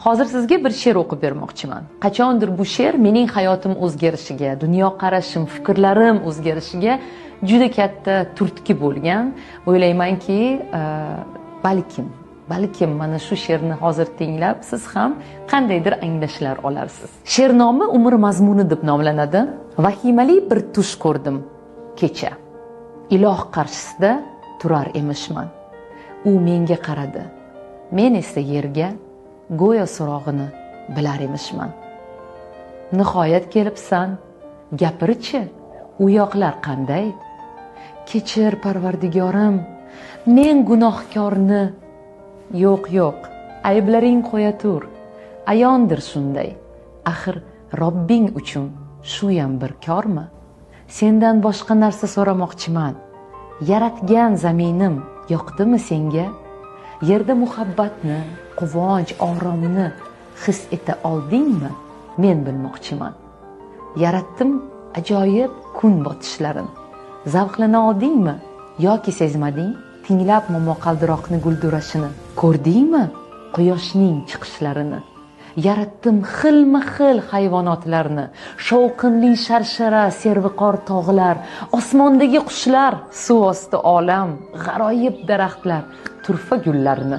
Hozir sizga bir she'r o'qib bermoqchiman. Qachondir bu she'r mening hayotim o'zgarishiga, dunyoqarashim, fikrlarim o'zgarishiga juda katta turtki bo'lgan. O'ylaymanki, balkim mana shu she'rni hozir tinglab siz ham qandaydir anglashlar olarsiz. She'r nomi umr mazmuni deb nomlanadi. Vahimali bir tush ko'rdim kecha. Iloh qarshisida turar emishman. U menga qaradi. Men esa yerga go'yo so'rog'ini bilar emishman. Nihoyat kelibsan, gapirchi, u yoqlar qanday? Kechir Parvardigorim, men gunohkorni. Yo'q, ayblaring qo'ya tur. Ayondir shunday. Axir Robbing uchun shu ham bir kormi? Sendan boshqa narsa so'ramoqchiman. Yaratgan zaminim yoqdimi senga? Yerda muhabbatni, quvonch, oromni his eta oldingmi? Men bilmoqchiman. Yaratdim ajoyib kun botishlarin. Zavqlana oldingmi yoki sezmading? Tinglab momaqaldiroqni guldurashini. Ko'rdingmi quyoshning chiqishlarini? Yaratdim xilma-xil hayvonotlarni, shovqinli sharshara, serviqor tog'lar, osmondagi qushlar, suv osti olam, g'aroyib daraxtlar, turfa gullarni,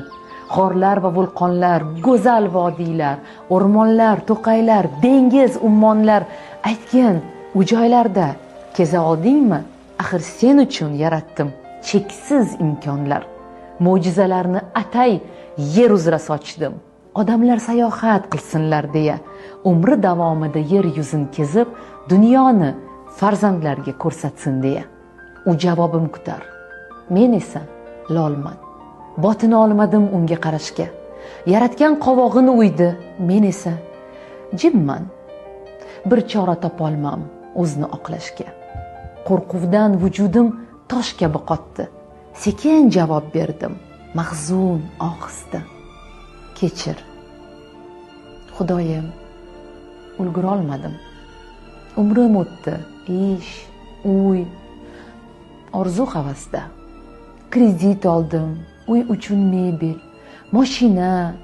g'orlar va vulqonlar, go'zal vodiylar, o'rmonlar, to'qaylar, dengiz, ummonlar. Aytgin, u joylarda keza oldingmi? Axir sen uchun yaratdim cheksiz imkonlar. Mo'jizalarni atay yer uzra sochdim. Odamlar sayohat qilsinlar deya, umri davomida yer yuzini kezib, dunyoni farzandlarga ko'rsatsin deya. U javobim kutar. Men esa lolman. Botin olmadim unga qarashga. Yaratgan qovog'ini uydi, men esa jimman. Bir chora topolmam o'zni oqlashga. Qo'rquvdan vujudim tosh kabi qotdi. Sekin javob berdim, mahzun ohista. Kechir. Xudoyim, ulgura olmadim. Umrim o'tdi, ish, uy, orzu havasda. Kredit oldim, uy uchun mebel, mashina,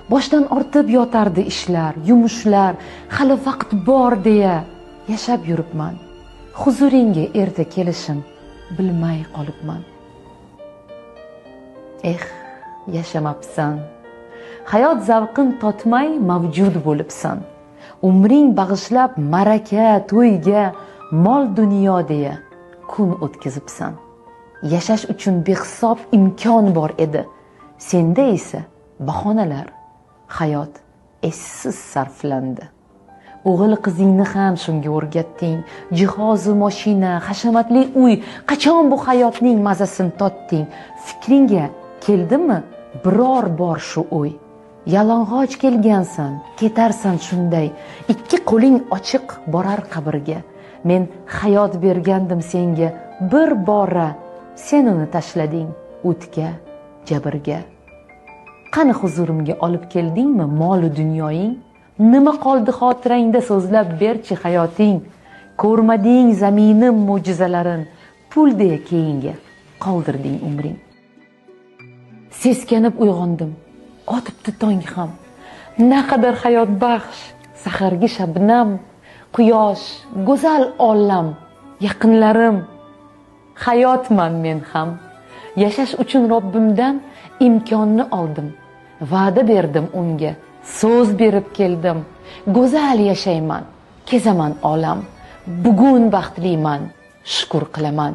boshdan ortib yotardi ishlar, yumushlar, hali vaqt bor deya yashab yuribman. Huzuringga erta kelishim bilmay qolibman. Yashamabsan. Hayot zavqin totmay mavjud bo'libsan. Umring bag'ishlab maraka, to'yga, mol dunyo deya kun o'tkazibsan. Yashash uchun behisob imkon bor edi. Senda esa bahonalar, hayot essiz sarflandi. O'g'il qizingni ham shunga o'rgatding. Jihozu mashina, hashamatli uy, qachon bu hayotning mazasini totding? Fikringga keldimi biror bor shu o'y? Yalang'och kelgansan, ketarsan shunday. Ikki qo'ling ochiq borar qabrga. Men hayot bergandim senga bir bora. Sen uni tashlading o'tga, jabrga. Qani huzurimga olib keldingmi mol dunyoying? Nima qoldi xotirangda so'zlab berchi hayoting? Ko'rmading zaminim mo'jizalarin, pulday keyinga qoldirding umring. Seskanib uyg'ondim, otibdi tong ham. Naqadar hayot baxsh, sahargi shabnam, quyosh, go'zal olam, yaqinlarim. Hayotman men ham. Yashash uchun Robbimdan imkonni oldim. Va'da berdim unga, so'z berib keldim. Go'zal yashayman, kezaman olam. Bugun baxtliman, shukr qilaman.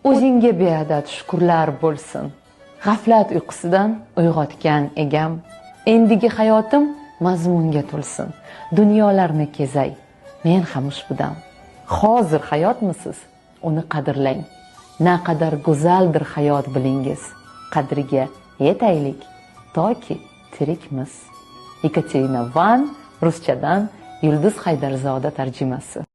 O'zingga beadad shukrlar bo'lsin. G'aflat uyqusidan uyg'otgan egam. Endigi hayotim mazmunga to'lsin. Dunyolarni kezay, men ham ushbudan. Hozir hayotmisiz? Uni qadrlang. Naqadar go'zaldir hayot bilingiz. Qadriga yetaylik toki tirikmiz. Ekaterina Van, ruschadan Yulduz Haydarzoda tarjimasi.